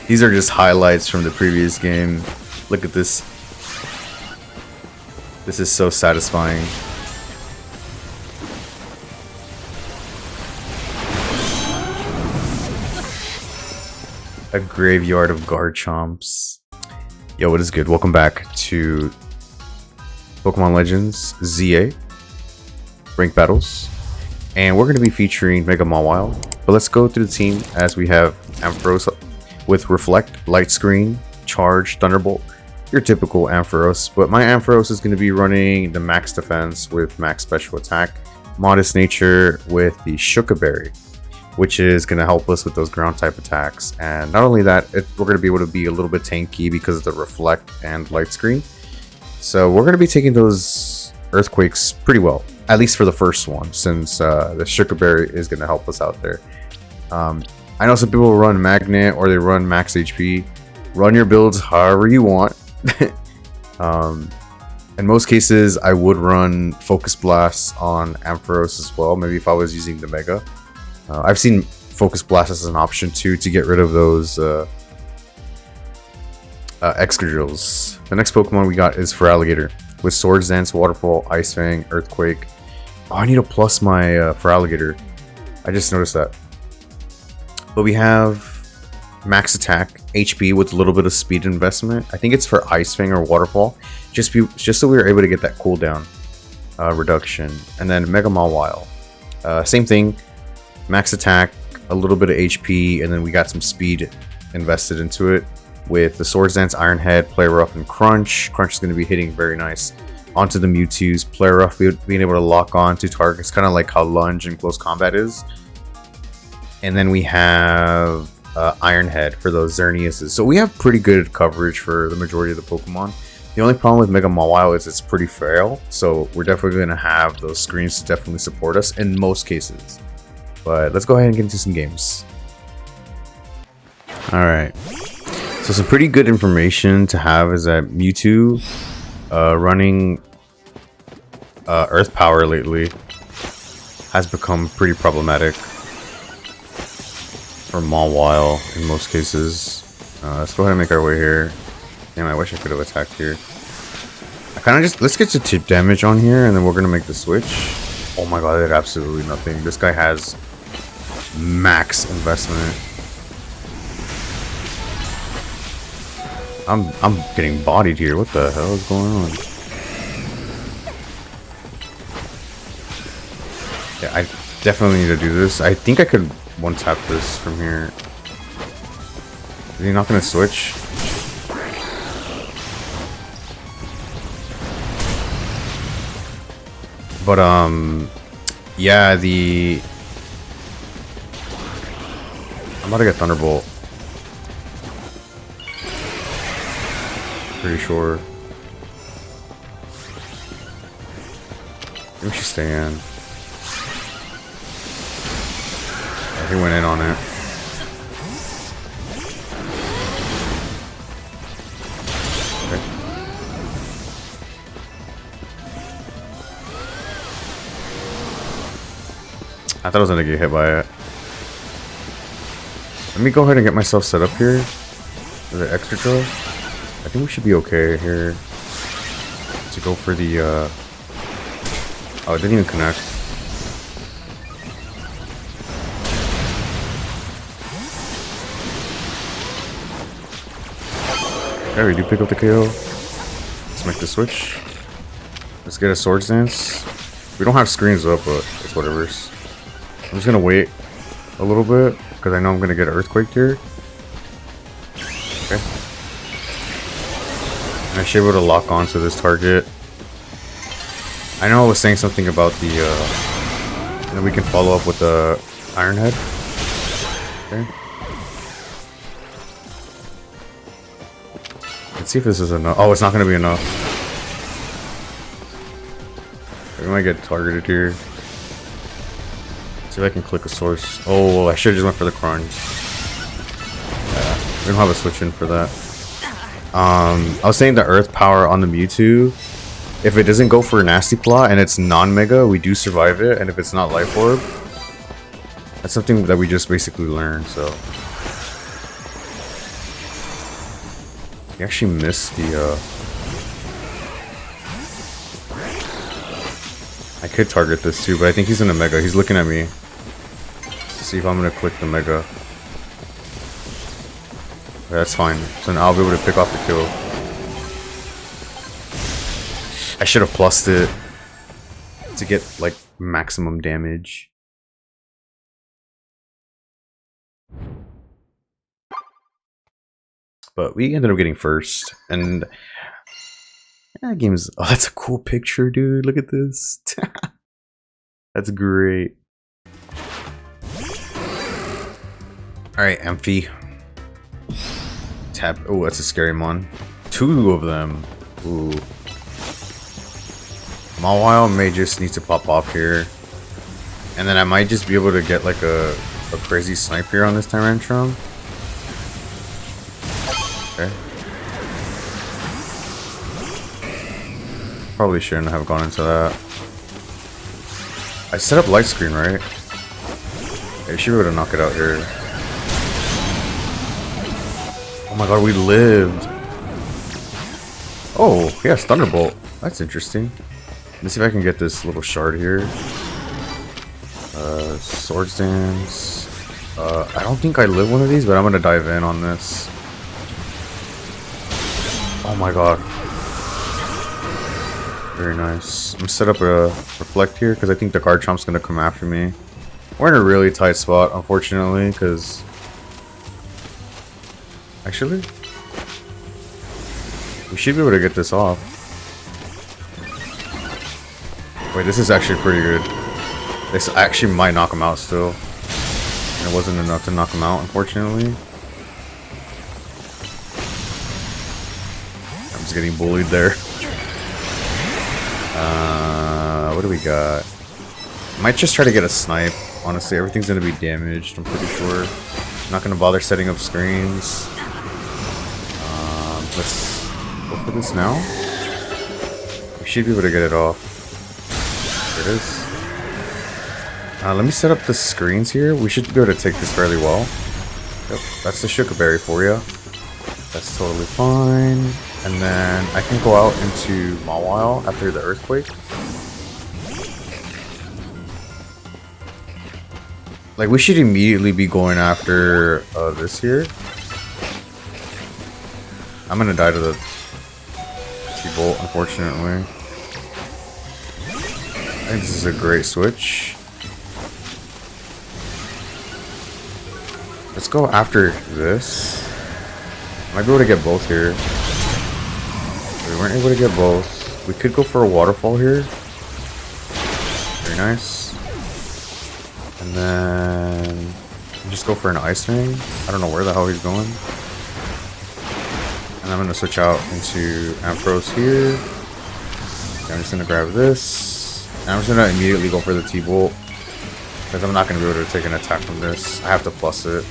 These are just highlights from the previous game. Look at this. This is so satisfying. A graveyard of Garchomps. Yo, what is good? Welcome back to Pokemon Legends ZA Rank Battles. And we're going to be featuring Mega Mawile. But let's go through the team as we have Ampharos with Reflect, Light Screen, Charge, Thunderbolt. Your typical Ampharos. But my Ampharos is going to be running the Max Defense with Max Special Attack. Modest Nature with the Shukaberry, which is going to help us with those ground type attacks. And not only that, we're going to be able to be a little bit tanky because of the Reflect and Light Screen. So we're going to be taking those Earthquakes pretty well, at least for the first one, since the Shukaberry is going to help us out there. I know some people run Magnet or they run Max HP. Run your builds however you want. In most cases, I would run Focus Blast on Ampharos as well, maybe if I was using the Mega. I've seen Focus Blast as an option too to get rid of those Excadrills. The next Pokemon we got is Feraligatr with Swords Dance, Waterfall, Ice Fang, Earthquake. Oh, I need to plus my Feraligatr. I just noticed that. But we have Max Attack, HP with a little bit of speed investment. I think it's for Ice Fang or Waterfall, just so we were able to get that cooldown reduction. And then Mega Mawile, same thing. Max Attack, a little bit of HP, and then we got some speed invested into it with the Swords Dance, Iron Head, Play Rough, and Crunch. Crunch is going to be hitting very nice onto the Mewtwo's. Play Rough being able to lock on to targets, kind of like how Lunge in close combat is. And then we have Iron Head for those Xerneases. So we have pretty good coverage for the majority of the Pokemon. The only problem with Mega Mawile is it's pretty frail, so we're definitely going to have those screens to definitely support us in most cases. But let's go ahead and get into some games. Alright. So some pretty good information to have is that Mewtwo running Earth Power lately has become pretty problematic for Mawile in most cases. Let's go ahead and make our way here. Damn, I wish I could have attacked here. Let's get to 2 damage on here and then we're going to make the switch. Oh my god, I did absolutely nothing. This guy has max investment. I'm getting bodied here. What the hell is going on? Yeah, I definitely need to do this. I think I could one tap this from here. Is he not gonna switch? But yeah, I'm about to get Thunderbolt. Pretty sure. Maybe we should stay in. He went in on it. Okay. I thought I was gonna get hit by it. Let me go ahead and get myself set up here. Is it extra draw? I think we should be okay here to go for the oh, it didn't even connect. Okay, we do pick up the KO. Let's make the switch. Let's get a Swords Dance. We don't have screens up, but it's whatever's. I'm just gonna wait a little bit because I know I'm gonna get Earthquake here. Okay. And I should be able to lock onto this target. I know I was saying something about the and then we can follow up with the Iron Head. Okay. Let's see if this is enough. Oh, it's not gonna be enough. We might get targeted here. See if I can click a source. Oh, I should have just went for the Crunch. Yeah, we don't have a switch in for that. I was saying the Earth Power on the Mewtwo. If it doesn't go for a Nasty Plot and it's non-Mega, we do survive it. And if it's not Life Orb, that's something that we just basically learned. So He actually missed the I could target this too, but I think he's in a mega. He's looking at me. Let's see if I'm gonna click the mega. Okay, that's fine. So now I'll be able to pick off the kill. I should have plussed it to get like maximum damage. But we ended up getting first, and that game's... Oh, that's a cool picture, dude. Look at this. That's great. Alright, Amphi. Tap. Oh, that's a scary one. 2 of them. Ooh. Mawile may just need to pop off here. And then I might just be able to get like a crazy snipe here on this Tyrantrum. Okay. Probably shouldn't have gone into that. I set up light screen, right? Yeah, you should be able to knock it out here. Oh my god, we lived. Oh, yes, Thunderbolt. That's interesting. Let's see if I can get this little shard here. Swords Dance. I don't think I live one of these, but I'm gonna dive in on this. Oh my god. Very nice. I'm gonna set up a reflect here because I think the Garchomp's gonna come after me. We're in a really tight spot, unfortunately, because... Actually, we should be able to get this off. Wait, this is actually pretty good. This actually might knock him out still. And it wasn't enough to knock him out, unfortunately. I'm just getting bullied there. What do we got? Might just try to get a snipe. Honestly, everything's gonna be damaged, I'm pretty sure. I'm not gonna bother setting up screens. Let's go for this now. We should be able to get it off. There it is. Let me set up the screens here. We should be able to take this fairly well. Yep, that's the Sugar Berry for you. That's totally fine. And then I can go out into Mawile after the earthquake. Like, we should immediately be going after this here. I'm gonna die to the T-Bolt, unfortunately. I think this is a great switch. Let's go after this. Might be able to get both here. We weren't able to get both. We could go for a waterfall here. Very nice. And then just go for an ice ring. I don't know where the hell he's going. And I'm gonna switch out into Ampharos here. Okay, I'm just gonna grab this. And I'm just gonna immediately go for the T-Bolt. Because I'm not gonna be able to take an attack from this. I have to plus it.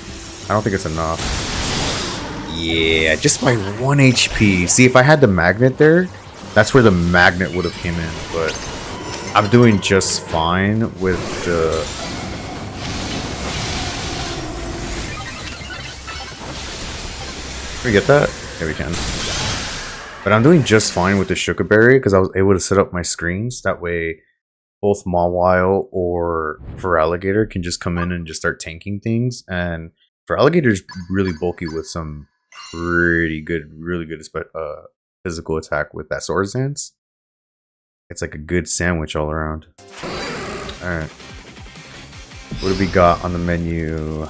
I don't think it's enough. Yeah, just by 1 HP. See, if I had the magnet there, that's where the magnet would have came in. But I'm doing just fine with the... Can we get that? Yeah, we can. But I'm doing just fine with the Sugar Berry because I was able to set up my screens. That way, both Mawile or Feraligatr can just come in and just start tanking things. And Feraligatr is really bulky with some really good physical attack with that Swords Dance. It's like a good sandwich all around. Alright. What do we got on the menu?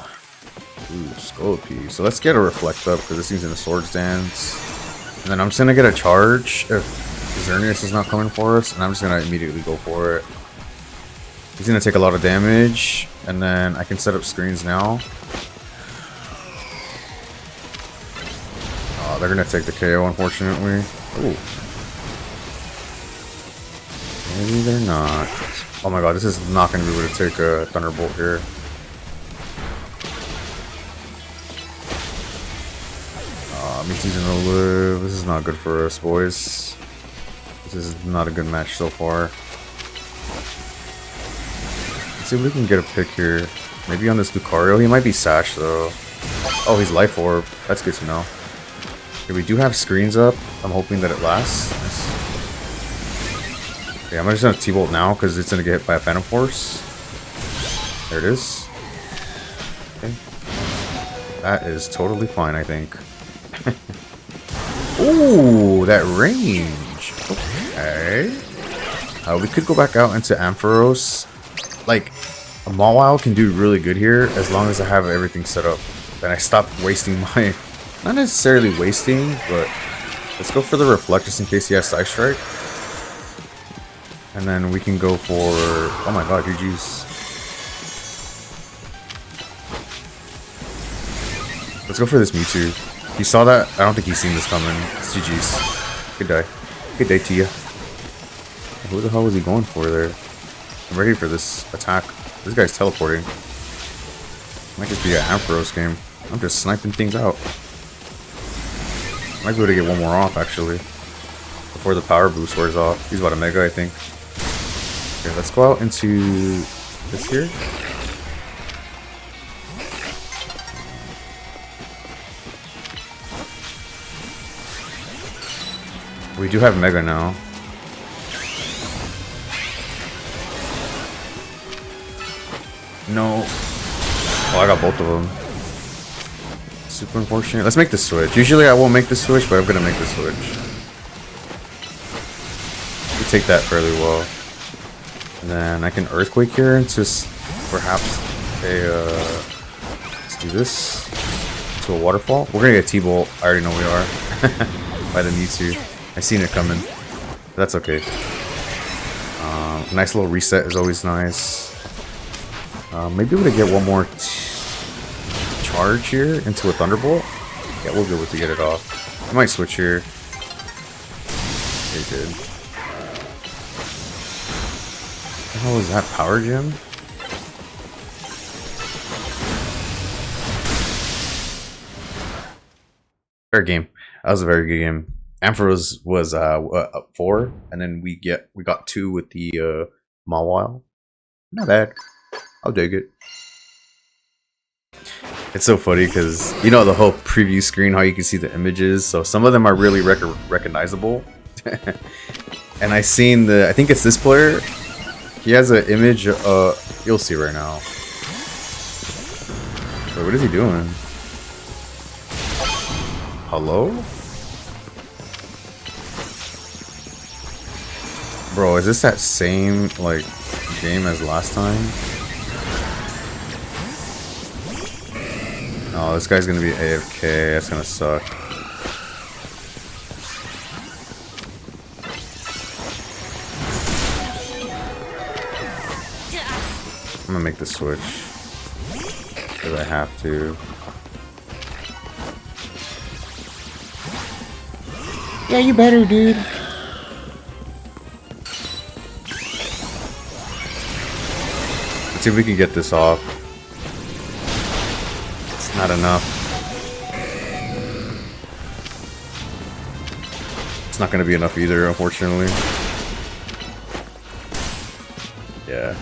Ooh, Scolopy. So let's get a Reflect up because this thing's in a Swords Dance. And then I'm just gonna get a charge if Xerneas is not coming for us, and I'm just gonna immediately go for it. He's gonna take a lot of damage, and then I can set up screens now. Oh, they're gonna take the KO, unfortunately. Ooh. Maybe they're not. Oh my god, this is not gonna be able to take a Thunderbolt here. He's gonna live. This is not good for us, boys. This is not a good match so far. Let's see if we can get a pick here. Maybe on this Lucario. He might be Sash though. Oh, he's Life Orb. That's good to know. Okay, we do have screens up. I'm hoping that it lasts. Okay, I'm just gonna T-Bolt now because it's gonna get hit by a Phantom Force. There it is. Okay. That is totally fine, I think. Ooh, that range. Okay. We could go back out into Ampharos. Like, a Mawile can do really good here as long as I have everything set up. Then I stop wasting my... Not necessarily wasting, but let's go for the Reflect just in case he has Side Strike. And then we can go for... Oh my god, GG's. Let's go for this Mewtwo. He saw that? I don't think he's seen this coming. It's GG's. Good day. Good day to you. Who the hell was he going for there? I'm ready for this attack. This guy's teleporting. Might just be an Ampharos game. I'm just sniping things out. Might be able to get one more off actually. Before the power boost wears off. He's about a Mega, I think. Okay, let's go out into this here. We do have Mega now. No. Oh, I got both of them. Super unfortunate. Let's make the switch. Usually I won't make the switch, but I'm gonna make the switch. We take that fairly well. And then I can Earthquake here and just perhaps a let's do this to a waterfall. We're gonna get T-Bolt. I already know we are. By the Mewtwo. I seen it coming. That's okay. Nice little reset is always nice. Maybe we're gonna get one more charge here into a Thunderbolt. Yeah, we'll be able to get it off. I might switch here. Okay, good. What the hell is that? Power Gem? Fair game. That was a very good game. Ampharos was up 4, and then we got 2 with the Mawile. Not bad. I'll dig it. It's so funny because you know the whole preview screen, how you can see the images. So some of them are really recognizable. And I seen I think it's this player. He has an image. You'll see right now. Wait, what is he doing? Hello? Bro, is this that same like game as last time? Oh, this guy's gonna be AFK. That's gonna suck. I'm gonna make the switch because I have to. Yeah, you better, dude. Let's see if we can get this off. Not enough. It's not gonna be enough either, unfortunately. Yeah.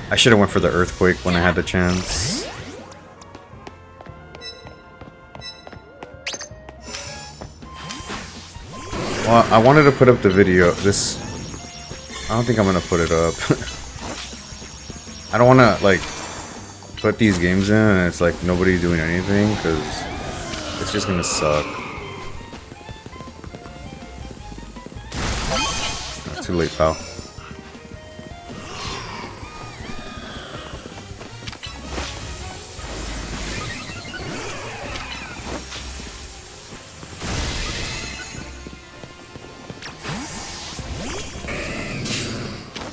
I should have went for the Earthquake when I had the chance. Well, I wanted to put up the video. I don't think I'm gonna put it up. I don't wanna, like, put these games in and it's like nobody's doing anything because it's just gonna suck. Not too late, pal.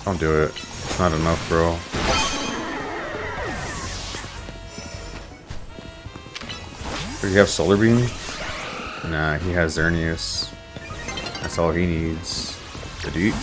Don't do it. It's not enough, bro. Does he have Solar Beam? Nah, he has Xerneas. That's all he needs. Good eat.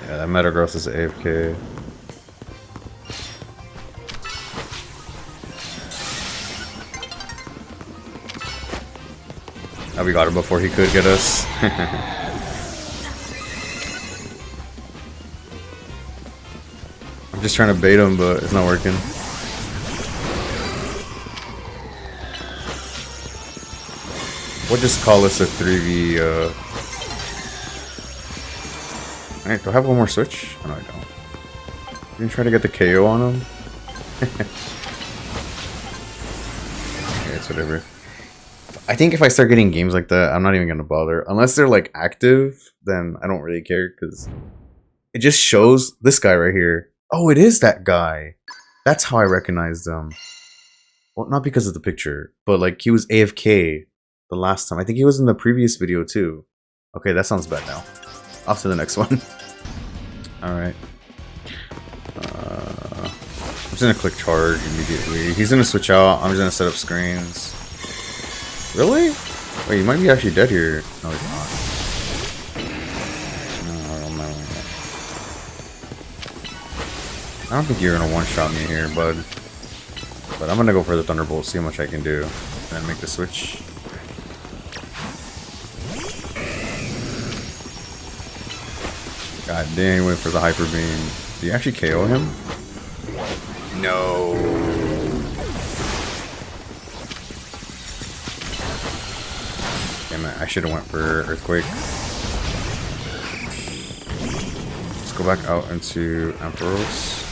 Yeah, that Metagross is AFK. Oh, we got him before he could get us. I'm just trying to bait him, but it's not working. We'll just call this a 3v. Alright, do I have one more switch? Oh, no, I don't. You can try to get the KO on him. Yeah, it's whatever. I think if I start getting games like that, I'm not even gonna bother. Unless they're like active, then I don't really care because it just shows this guy right here. Oh, it is that guy. That's how I recognized him. Well, not because of the picture, but like he was AFK the last time. I think he was in the previous video too. Okay, that sounds bad now. Off to the next one. Alright. I'm just gonna click charge immediately. He's gonna switch out. I'm just gonna set up screens. Really? Wait, he might be actually dead here. No, he's not. No, I don't know. I don't think you're gonna one-shot me here, bud. But I'm gonna go for the Thunderbolt, see how much I can do. And then make the switch. God damn, he went for the Hyper Beam. Did you actually KO him? No. Damn it, I should have went for Earthquake. Let's go back out into Ampharos.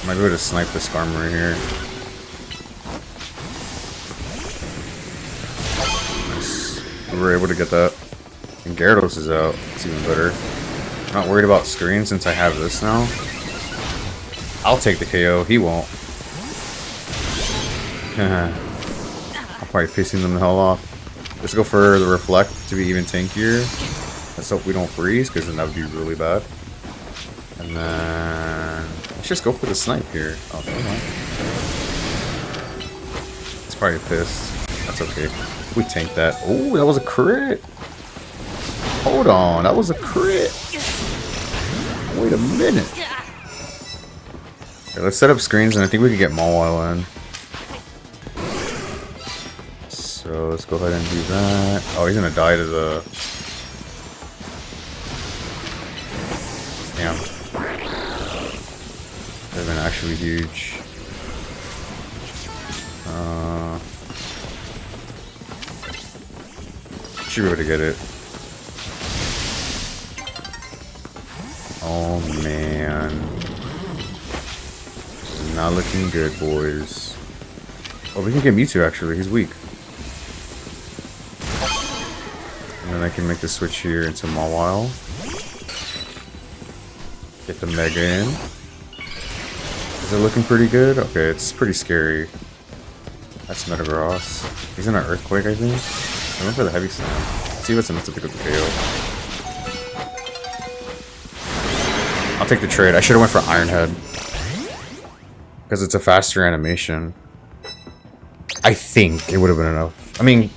Might be able to snipe this armor here. Nice. We were able to get that. And Gyarados is out. It's even better. I'm not worried about screen since I have this now. I'll take the KO. He won't. I'm probably pissing them the hell off. Let's go for the Reflect to be even tankier. Let's hope we don't freeze, because then that would be really bad. And then let's just go for the snipe here. Oh, never mind. It's probably pissed. That's okay. We tanked that. Oh, that was a crit. Hold on, that was a crit. Wait a minute. Okay, let's set up screens, and I think we can get Mawile in. So let's go ahead and do that. Oh, he's gonna die to the. Damn. That would have been actually huge. Should be able to get it. Oh man. Not looking good, boys. Oh, we can get Mewtwo actually, he's weak. And then I can make the switch here into Mawile. Get the Mega in. Is it looking pretty good? Okay, it's pretty scary. That's Metagross. He's in an Earthquake, I think. I went for the Heavy Slam. Let's see what's enough to pick up the KO. I'll take the trade. I should have went for Iron Head. Because it's a faster animation. I think it would have been enough. I mean,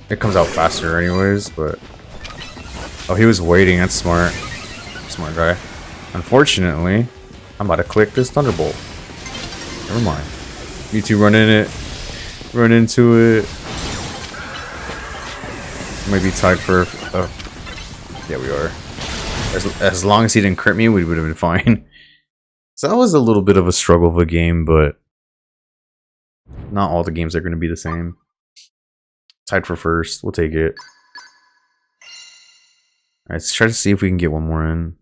it comes out faster anyways, but... Oh, he was waiting. That's smart. Smart guy. Unfortunately, I'm about to click this Thunderbolt. Never mind. Mewtwo run in it. Run into it. Might be tied for... yeah, we are. As long as he didn't crit me, we would have been fine. So that was a little bit of a struggle of a game, but not all the games are going to be the same. Tied for first. We'll take it. Alright, let's try to see if we can get one more in.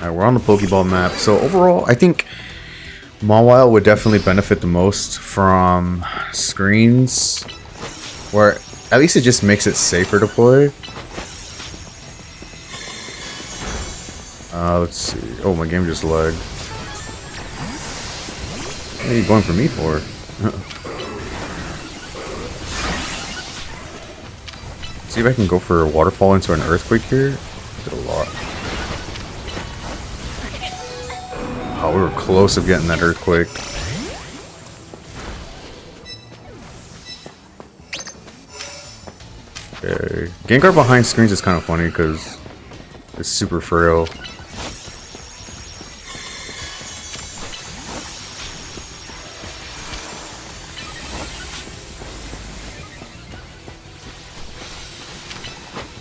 Alright, we're on the Pokeball map. So overall, I think Mawile would definitely benefit the most from screens, where at least it just makes it safer to play. Let's see. Oh, my game just lagged. What are you going for me for? See if I can go for a Waterfall into an Earthquake here. Did a lot. Oh, we were close of getting that Earthquake. Okay. Gengar behind screens is kind of funny because it's super frail.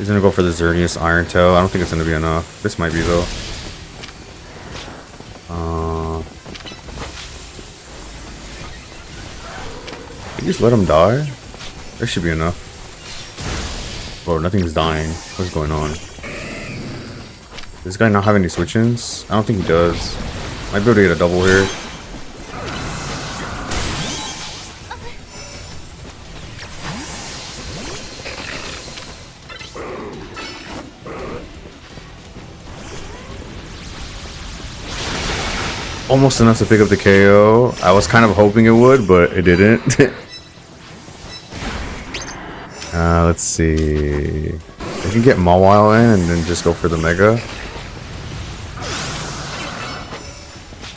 He's gonna go for the Xerneas Iron Tail. I don't think it's gonna be enough. This might be though. You just let him die? There should be enough. Bro, nothing's dying. What's going on? Does this guy not have any switch-ins? I don't think he does. Might be able to get a double here. Almost enough to pick up the KO. I was kind of hoping it would, but it didn't. Let's see. I can get Mawile in and then just go for the Mega.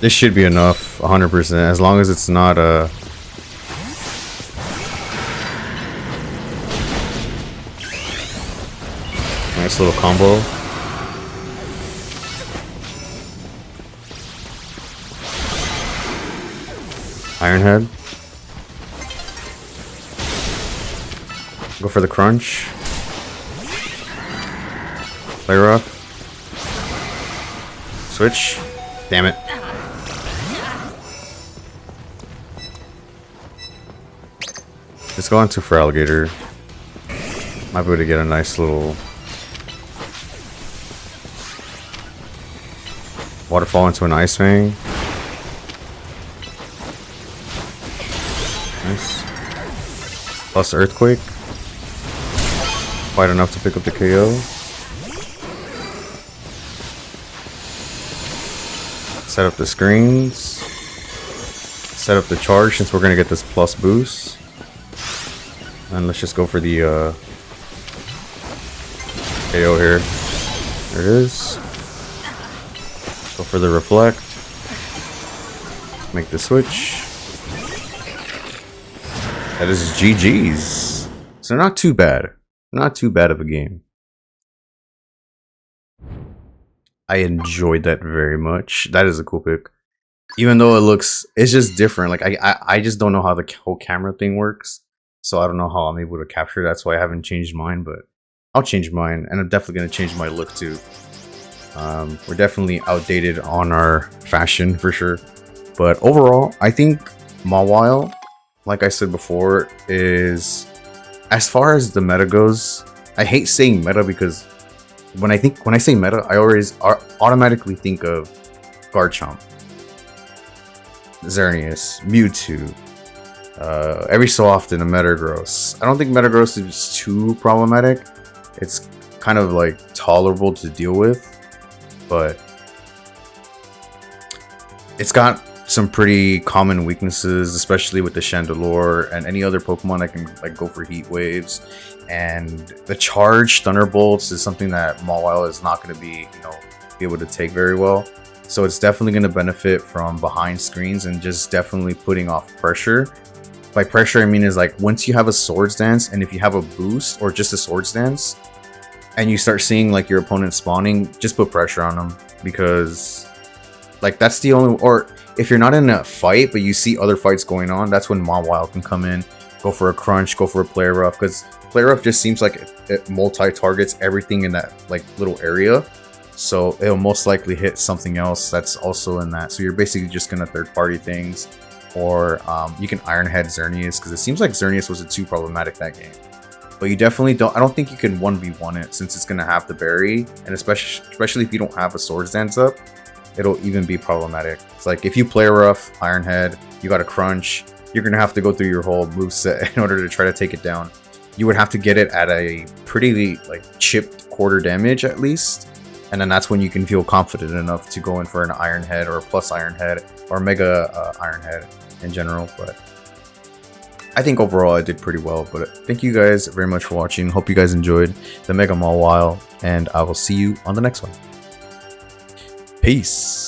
This should be enough, 100%, as long as it's not a... Nice little combo. Iron Head. Go for the crunch. Play rough. Switch. Damn it. Let's go into Feraligatr. Might be able to get a nice little waterfall into an Ice Fang. Nice. Plus Earthquake. Quite enough to pick up the KO. Set up the screens. Set up the charge since we're going to get this plus boost. And let's just go for the KO here. There it is. Go for the reflect. Make the switch. That is GG's. So not too bad. Not too bad of a game. I enjoyed that very much. That is a cool pick. Even though it's just different. Like I just don't know how the whole camera thing works. So I don't know how I'm able to capture. That's why I haven't changed mine, but I'll change mine, and I'm definitely gonna change my look too. We're definitely outdated on our fashion for sure. But overall, I think Mawile, like I said before, is, as far as the meta goes, I hate saying meta because when I say meta, I always automatically think of Garchomp, Xerneas, Mewtwo, every so often a Metagross. I don't think Metagross is too problematic. It's kind of like tolerable to deal with, but it's got some pretty common weaknesses, especially with the Chandelure and any other Pokemon that can like go for Heat Waves. And the charge Thunderbolts is something that Mawile is not going to be able to take very well. So it's definitely going to benefit from behind screens and just definitely putting off pressure. By pressure, I mean is like once you have a Swords Dance, and if you have a boost or just a Swords Dance, and you start seeing like your opponent spawning, just put pressure on them, because like that's the only, or if you're not in a fight but you see other fights going on, that's when Mawile can come in, go for a crunch, go for a Play Rough, because Play Rough just seems like it multi-targets everything in that like little area, so it'll most likely hit something else that's also in that. So you're basically just gonna third-party things, or you can Iron Head Xerneas, because it seems like Xerneas wasn't too problematic that game. But you definitely don't, I don't think you can 1v1 it, since it's gonna have the berry, and especially if you don't have a Swords Dance up, it'll even be problematic. It's like if you play rough, Iron Head, you got a crunch, you're gonna have to go through your whole moveset in order to try to take it down. You would have to get it at a pretty like chipped quarter damage at least, and then that's when you can feel confident enough to go in for an Iron Head or a plus Iron Head or Mega Iron Head in general. But I think overall I did pretty well. But thank you guys very much for watching. Hope you guys enjoyed the Mega Mawile, and I will see you on the next one. Peace.